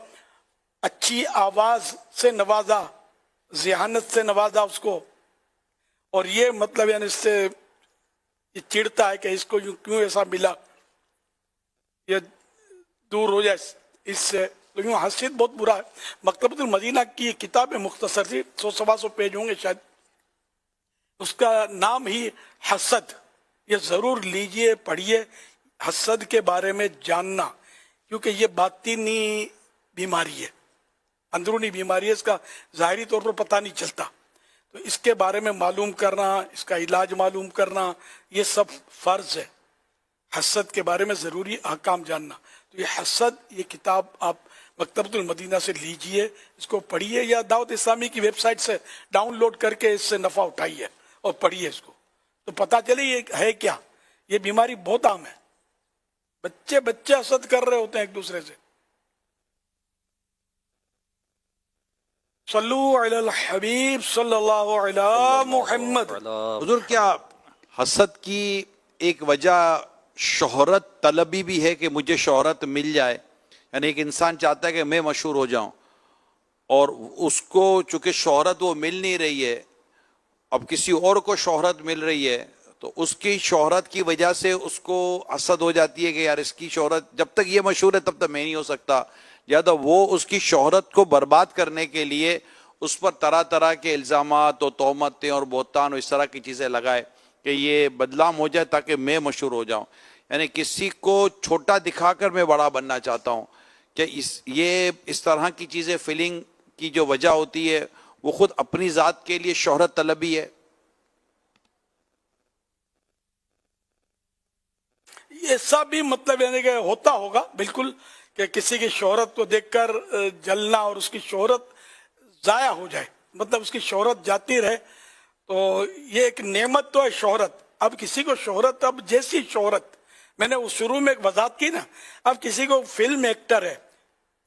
اچھی آواز سے نوازا, ذہانت سے نوازا اس کو, اور یہ مطلب یعنی اس سے یہ چڑھتا ہے کہ اس کو کیوں ایسا ملا, یہ دور ہو جائے اس سے. تو یوں حسد بہت برا ہے. مکتبۃ المدینہ کی کتاب مختصر سی 100-125 پیج ہوں گے شاید, اس کا نام ہی حسد. یہ ضرور لیجئے, پڑھیے, حسد کے بارے میں جاننا, کیونکہ یہ باطنی بیماری ہے, اندرونی بیماری ہے, اس کا ظاہری طور پر پتہ نہیں چلتا. تو اس کے بارے میں معلوم کرنا, اس کا علاج معلوم کرنا, یہ سب فرض ہے. حسد کے بارے میں ضروری احکام جاننا. تو یہ حسد, یہ کتاب آپ مکتبۃ المدینہ سے لیجئے, اس کو پڑھیے, یا دعوت اسلامی کی ویب سائٹ سے ڈاؤن لوڈ کر کے اس سے نفع اٹھائیے اور پڑھیے اس کو, تو پتہ چلے یہ ہے کیا. یہ بیماری بہت عام ہے, بچے حسد کر رہے ہوتے ہیں ایک دوسرے سے. صلو علی الحبیب صلی اللہ علی محمد. حضور کیا حسد کی ایک وجہ شہرت طلبی بھی ہے کہ مجھے شہرت مل جائے؟ یعنی ایک انسان چاہتا ہے کہ میں مشہور ہو جاؤں, اور اس کو چونکہ شہرت وہ مل نہیں رہی ہے, اب کسی اور کو شہرت مل رہی ہے, تو اس کی شہرت کی وجہ سے اس کو حسد ہو جاتی ہے کہ یار اس کی شہرت, جب تک یہ مشہور ہے تب تک میں نہیں ہو سکتا. لہٰذا وہ اس کی شہرت کو برباد کرنے کے لیے اس پر طرح طرح کے الزامات اور تہمتیں اور بہتان اور اس طرح کی چیزیں لگائے کہ یہ بدنام ہو جائے تاکہ میں مشہور ہو جاؤں. یعنی کسی کو چھوٹا دکھا کر میں بڑا بننا چاہتا ہوں. کہ یہ اس طرح کی چیزیں فیلنگ کی جو وجہ ہوتی ہے وہ خود اپنی ذات کے لیے شہرت طلبی ہے. ایسا بھی مطلب یعنی کہ ہوتا ہوگا بالکل, کہ کسی کی شہرت کو دیکھ کر جلنا اور اس کی شہرت ضائع ہو جائے, مطلب اس کی شہرت جاتی رہے. تو یہ ایک نعمت تو ہے شہرت. اب کسی کو شہرت, اب جیسی شہرت میں نے اس شروع میں ایک وضاحت کی نا, اب کسی کو فلم ایکٹر ہے,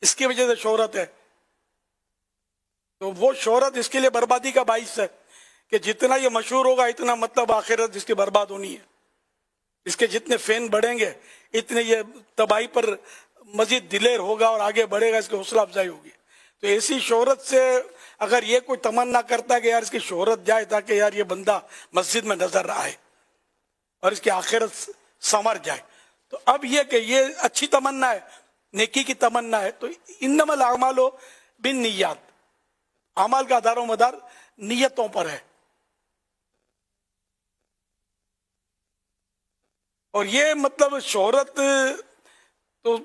اس کی وجہ سے شہرت ہے, تو وہ شہرت اس کے لیے بربادی کا باعث ہے کہ جتنا یہ مشہور ہوگا اتنا مطلب آخرت جس کی برباد ہونی ہے. اس کے جتنے فین بڑھیں گے اتنے یہ تباہی پر مزید دلیر ہوگا اور آگے بڑھے گا, اس کی حوصلہ افزائی ہوگی. تو ایسی شہرت سے اگر یہ کوئی تمنا کرتا ہے کہ یار اس کی شہرت جائے تاکہ یار یہ بندہ مسجد میں نظر آئے اور اس کی آخرت سنور جائے, تو اب یہ کہ یہ اچھی تمنا ہے, نیکی کی تمنا ہے. تو انما الاعمال بالنیات, اعمال کا دار و مدار نیتوں پر ہے. اور یہ مطلب شہرت تو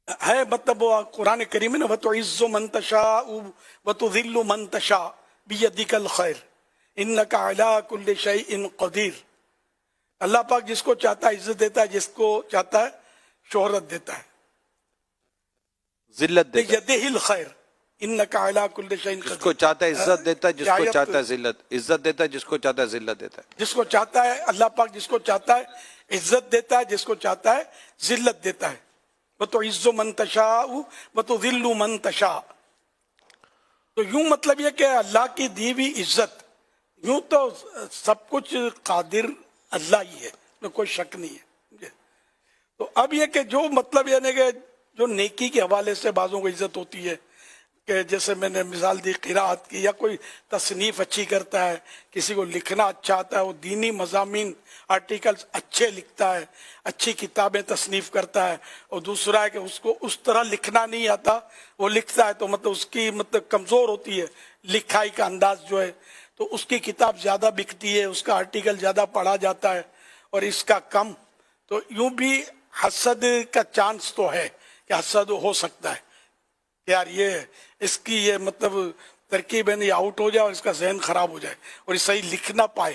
ہے, مطلب قرآن کریم میں وَتُعِزُّ مَن تَشَاءُ وَتُذِلُّ مَن تَشَاءُ بِيَدِكَ الْخَيْرُ إِنَّكَ عَلَىٰ كُلِّ شَيْءٍ قَدِيرٌ. اللہ پاک جس کو چاہتا ہے عزت دیتا ہے, جس کو چاہتا ہے شہرت دیتا ہے, ذلت دیتا ہے. بِيَدِهِ الْخَيْرُ إِنَّكَ عَلَىٰ كُلِّ شَيْءٍ قَدِيرٌ. جس کو چاہتا ہے عزت دیتا ہے, جس کو چاہتا ہے ذلت, عزت دیتا ہے, جس کو چاہتا ہے ذلت دیتا ہے. جس کو چاہتا ہے اللہ پاک, جس کو چاہتا ہے عزت دیتا ہے, جس کو چاہتا ہے ذلت دیتا ہے. وَتُعِزُّ مَن تَشَاءُ وَتُذِلُّ مَن تَشَاءُ. تو یوں مطلب یہ کہ اللہ کی دی ہوئی عزت, یوں تو سب کچھ قادر اللہ ہی ہے, میں کوئی شک نہیں ہے. تو اب یہ کہ جو مطلب یعنی کہ جو نیکی کے حوالے سے بعضوں کو عزت ہوتی ہے, کہ جیسے میں نے مثال دی قراءت کی, یا کوئی تصنیف اچھی کرتا ہے, کسی کو لکھنا اچھا آتا ہے, وہ دینی مضامین آرٹیکلز اچھے لکھتا ہے, اچھی کتابیں تصنیف کرتا ہے, اور دوسرا ہے کہ اس کو اس طرح لکھنا نہیں آتا, وہ لکھتا ہے تو مطلب اس کی مطلب کمزور ہوتی ہے لکھائی کا انداز جو ہے, تو اس کی کتاب زیادہ بکتی ہے, اس کا آرٹیکل زیادہ پڑھا جاتا ہے اور اس کا کم. تو یوں بھی حسد کا چانس تو ہے کہ حسد ہو سکتا ہے کہ یار یہ اس کی یہ مطلب ترکیب ہے نہیں, آؤٹ ہو جائے اور اس کا ذہن خراب ہو جائے اور یہ صحیح لکھ نہ پائے,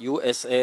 USA,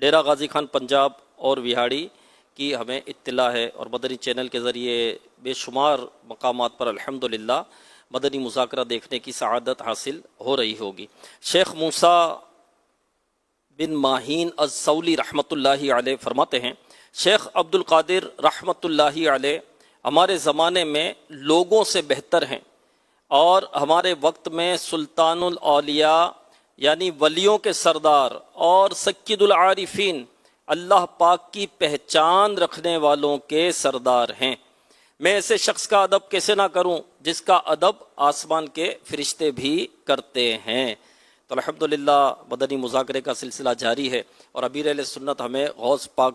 ڈیرہ غازی خان پنجاب اور وہاڑی کی ہمیں اطلاع ہے، اور مدنی چینل کے ذریعے بے شمار مقامات پر الحمدللہ مدنی مذاکرہ دیکھنے کی سعادت حاصل ہو رہی ہوگی۔ شیخ موسیٰ بن ماہین الصولی رحمۃ اللہ علیہ فرماتے ہیں، شیخ عبد القادر رحمۃ اللہ علیہ ہمارے زمانے میں لوگوں سے بہتر ہیں، اور ہمارے وقت میں سلطان الاولیاء یعنی ولیوں کے سردار اور سید العارفین اللہ پاک کی پہچان رکھنے والوں کے سردار ہیں۔ میں ایسے شخص کا ادب کیسے نہ کروں جس کا ادب آسمان کے فرشتے بھی کرتے ہیں۔ تو الحمدللہ مدنی مذاکرے کا سلسلہ جاری ہے، اور امیر اہل سنت ہمیں غوث پاک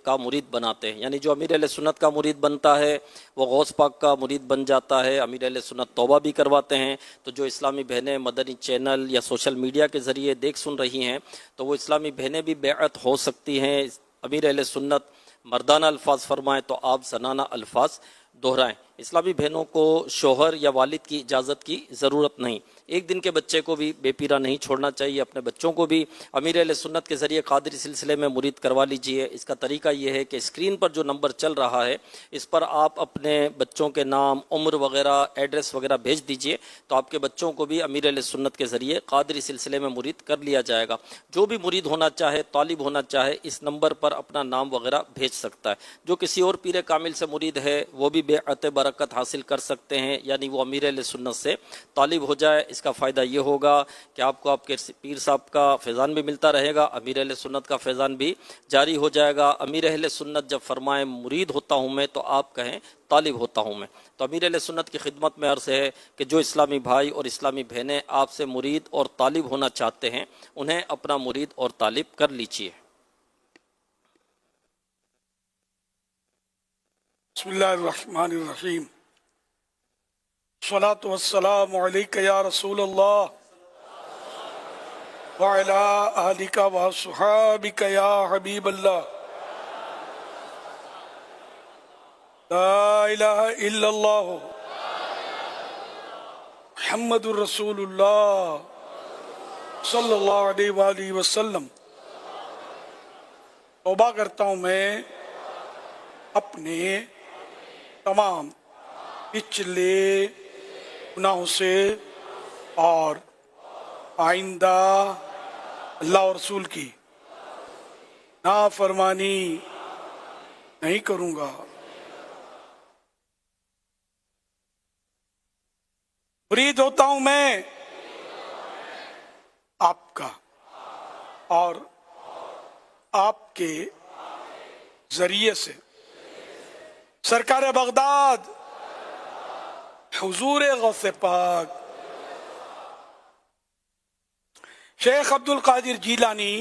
کا مرید بناتے ہیں، یعنی جو امیر اہل سنت کا مرید بنتا ہے وہ غوث پاک کا مرید بن جاتا ہے۔ امیر اہل سنت توبہ بھی کرواتے ہیں۔ تو جو اسلامی بہنیں مدنی چینل یا سوشل میڈیا کے ذریعے دیکھ سن رہی ہیں تو وہ اسلامی بہنیں بھی بیعت ہو سکتی ہیں۔ امیر اہل سنت مردانہ الفاظ فرمائیں تو آپ زنانہ الفاظ دہرائیں۔ اسلامی بہنوں کو شوہر یا والد کی اجازت کی ضرورت نہیں، ایک دن کے بچے کو بھی بے پیرا نہیں چھوڑنا چاہیے۔ اپنے بچوں کو بھی امیر اہل سنت کے ذریعے قادری سلسلے میں مرید کروا لیجئے۔ اس کا طریقہ یہ ہے کہ اسکرین پر جو نمبر چل رہا ہے اس پر آپ اپنے بچوں کے نام، عمر وغیرہ، ایڈریس وغیرہ بھیج دیجئے، تو آپ کے بچوں کو بھی امیر اہل سنت کے ذریعے قادری سلسلے میں مرید کر لیا جائے گا۔ جو بھی مرید ہونا چاہے، طالب ہونا چاہے، اس نمبر پر اپنا نام وغیرہ بھیج سکتا ہے۔ جو کسی اور پیر کامل سے مرید ہے وہ بھی بیعت برکت حاصل کر سکتے ہیں، یعنی وہ امیر اہل سنت سے طالب ہو جائے۔ اس کا فائدہ یہ ہوگا کہ آپ کو آپ کے پیر صاحب کا فیضان بھی ملتا رہے گا، امیر اہل سنت کا فیضان بھی جاری ہو جائے گا۔ امیر اہل سنت جب فرمائے مرید ہوتا ہوں میں تو آپ کہیں طالب ہوتا ہوں میں۔ تو امیر اہل سنت کی خدمت میں عرض ہے کہ جو اسلامی بھائی اور اسلامی بہنیں آپ سے مرید اور طالب ہونا چاہتے ہیں انہیں اپنا مرید اور طالب کر لیجیے۔ بسم اللہ الرحمن الرحیم، الصلاۃ والسلام علیک یا رسول اللہ وعلی آلک وصحابک یا حبیب اللہ، لا الہ الا اللہ محمد الرسول اللہ صلی اللہ علیہ وآلہ وسلم۔ توبہ کرتا ہوں میں اپنے تمام پچھلے گناہوں سے اور آئندہ اللہ اور رسول کی نافرمانی نہیں کروں گا۔ مرید ہوتا ہوں میں آپ کا، اور آپ کے ذریعے سے سرکار بغداد حضور غوث پاک شیخ عبد القادر جیلانی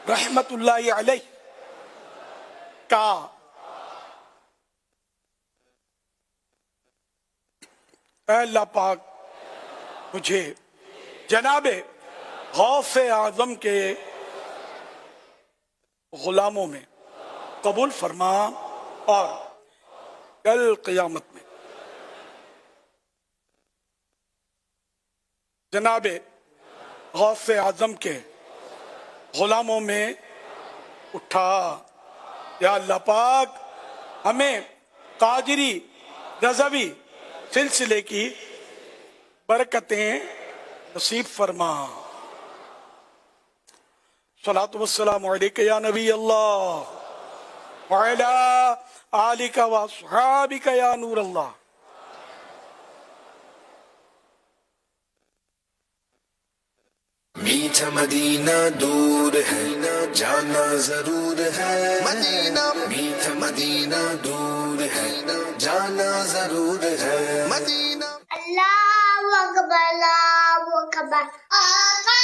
رحمت اللہ علیہ کا اے اللہ پاک مجھے جناب غوث اعظم کے غلاموں میں قبول فرما، اور کل قیامت میں جناب غوث اعظم کے غلاموں میں اٹھا۔ یا اللہ پاک ہمیں قادری رضوی سلسلے کی برکتیں نصیب فرما۔ صلاۃ والسلام علیک یا نبی اللہ وعلی آلک واصحابک یا نور اللہ۔ میٹھا مدینہ دور ہے جانا ضرور ہے، مدینہ میٹھا مدینہ دور ہے جانا ضرور ہے، مدینہ۔ اللہ اکبر اللہ اکبر، آقا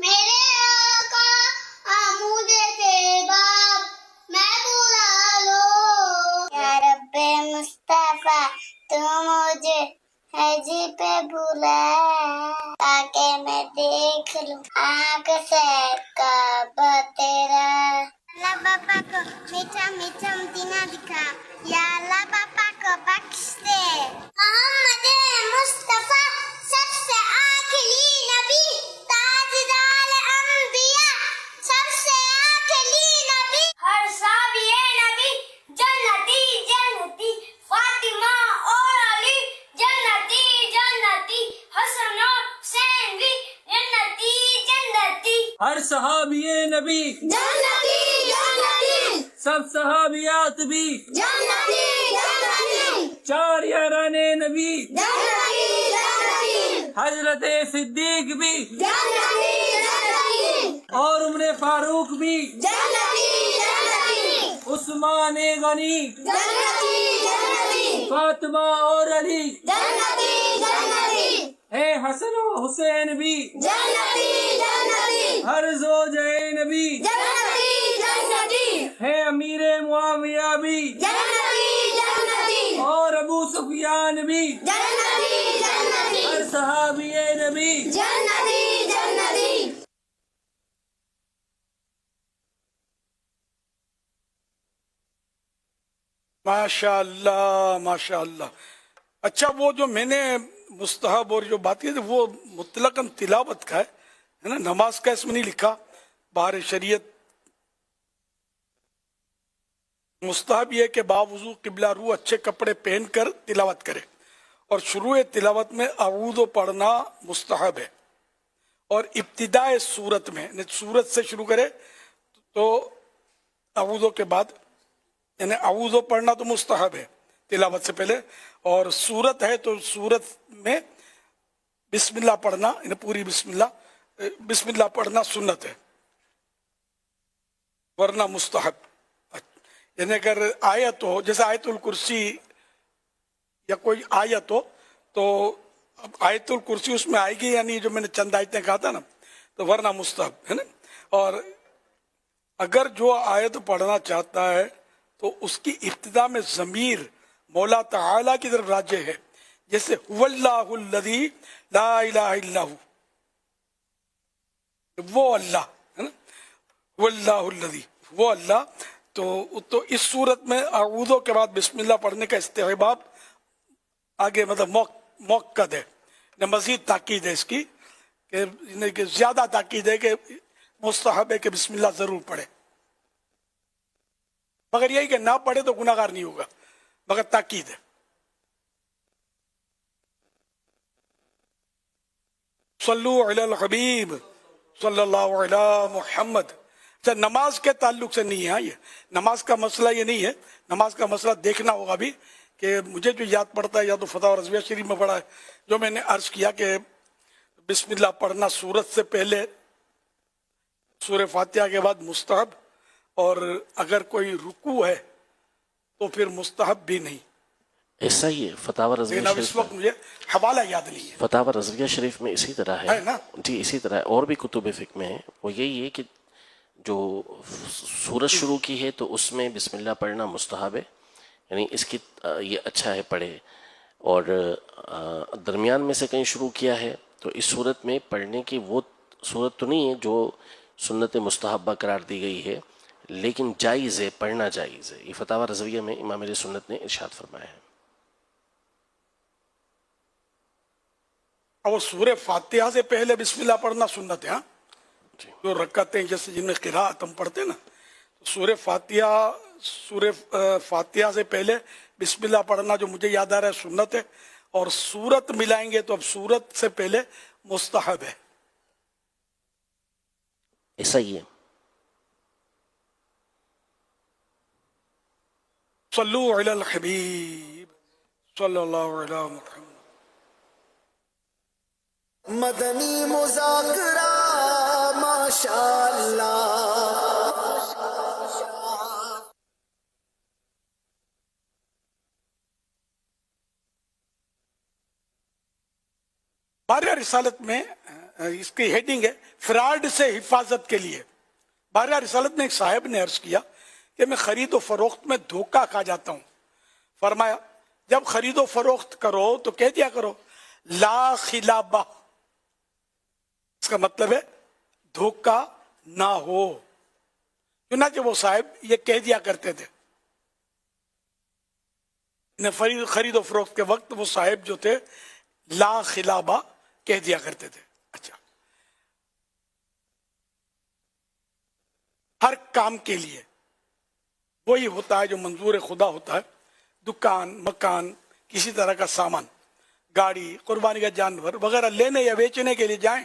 میرے آقا مجھے تیرے باپ میں بلا لو، یا رب مصطفیٰ تو مجھے حجی پہ بلا تاکہ میں دیکھ لوں آنکھ سے کعبہ تیرا۔ اللہ پاپا کو میٹھا میٹھا مدینہ دکھا، یا اللہ پاپا کو بخش دے۔ محمد مصطفیٰ سب سے آخری نبی، تاجدار انبیاء، ہر صحابی نبی جنتی جنتی سب صحابیات بھی جنتی جنتی 4 یاران نبی جنتی جنتی حضرت صدیق بھی جنتی جنتی اور عمر فاروق بھی جنتی جنتی عثمان غنی جنتی جنتی فاطمہ اور علی جنتی جنتی ہے حسن و حسین بھی جنتی جنتی ہر زوجین نبی جنتی جنتی ہے امیر معاویہ بھی جنتی جنتی اور ابو سفیان بھی جنتی جنتی ہر صحابی نبی جنتی جنتی ماشاء اللہ ماشاء اللہ. اچھا وہ جو میں نے مستحب اور جو بات کی تھی وہ مطلقاً تلاوت کا ہے نا، نماز کا اس میں نہیں لکھا. بہر شریعت مستحب یہ کہ باوضو قبلہ رو اچھے کپڑے پہن کر تلاوت کرے، اور شروع تلاوت میں اعوذ پڑھنا مستحب ہے، اور ابتدائے سورت میں سورت سے شروع کرے تو اعوذ کے بعد یعنی اعوذ پڑھنا تو مستحب ہے تلاوت سے پہلے، اور سورت ہے تو سورت میں بسم اللہ پڑھنا یعنی پوری بسم اللہ پڑھنا سنت ہے ورنہ مستحب. یعنی اگر آیت ہو جیسے آیت الکرسی یا کوئی آیت ہو تو اب آیت الکرسی اس میں آئے گی یعنی جو میں نے چند آیتیں کہا تھا نا، تو ورنہ مستحب ہے نا. اور اگر جو آیت پڑھنا چاہتا ہے تو اس کی ابتدا میں ضمیر مولا تعالیٰ کی طرف راجع ہے، جیسے هو اللہ الذی لا الہ الا ہو، وہ اللہ ہے نا، هو اللہ الذی وہ اللہ. تو اس صورت میں اعوذ کے بعد بسم اللہ پڑھنے کا استحباب آگے مطلب موقد ہے، مزید تاکید ہے اس کی کہ زیادہ تاکید ہے کہ مستحب ہے کہ بسم اللہ ضرور پڑھے، مگر یہی کہ نہ پڑھے تو گناہگار نہیں ہوگا، مگر تاکید ہے. صلو علی الحبیب صلی اللہ علی محمد. اچھا نماز کے تعلق سے نہیں ہے یہ، نماز کا مسئلہ یہ نہیں ہے، نماز کا مسئلہ دیکھنا ہوگا بھی کہ مجھے جو یاد پڑتا ہے یا تو فتح رضویہ شریف میں پڑھا ہے جو میں نے عرض کیا کہ بسم اللہ پڑھنا سورت سے پہلے سورہ فاتحہ کے بعد مستحب، اور اگر کوئی رکوع ہے تو پھر مستحب بھی نہیں. ایسا ہی ہے فتاوی رضویہ لیکن اب اس شریف وقت مجھے حوالہ یاد نہیں ہے. فتاوی رضویہ شریف میں اسی طرح ہے ہے نا؟ جی اسی طرح ہے، اور بھی کتب فقہ میں ہے. وہ یہی ہے کہ جو سورت شروع کی ہے تو اس میں بسم اللہ پڑھنا مستحب ہے، یعنی اس کی یہ اچھا ہے پڑھے، اور درمیان میں سے کہیں شروع کیا ہے تو اس صورت میں پڑھنے کی وہ صورت تو نہیں ہے جو سنت مستحبہ قرار دی گئی ہے، لیکن جائز ہے، پڑھنا جائز ہے. یہ فتاوی رضویہ میں امام علیہ سنت نے ارشاد فرمایا ہے. اور سورہ فاتحہ سے پہلے بسم اللہ پڑھنا سنت ہے. ہاں جو رکعتیں جیسے جن میں قراءت ہم پڑھتے ہیں نا، سورہ فاتحہ سے پہلے بسم اللہ پڑھنا جو مجھے یاد آ رہا ہے سنت ہے، اور سورت ملائیں گے تو اب سورت سے پہلے مستحب ہے. ایسا ہی ہے. صلو علی الحبیب صلی اللہ علیہ محمد. مدنی مذاکرہ ماشاء اللہ. بارہ رسالت میں اس کی ہیڈنگ ہے فراڈ سے حفاظت کے لیے. بارہ رسالت میں ایک صاحب نے عرض کیا کہ میں خرید و فروخت میں دھوکہ کھا جاتا ہوں. فرمایا جب خرید و فروخت کرو تو کہہ دیا کرو لا خلابہ، اس کا مطلب ہے دھوکہ نہ ہو. چنانچہ وہ صاحب یہ کہہ دیا کرتے تھے. خرید و فروخت کے وقت وہ صاحب جو تھے لا خلابہ کہہ دیا کرتے تھے. اچھا ہر کام کے لیے وہی ہوتا ہے جو منظور خدا ہوتا ہے. دکان، مکان، کسی طرح کا سامان، گاڑی، قربانی کا جانور وغیرہ لینے یا بیچنے کے لیے جائیں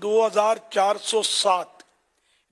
2407,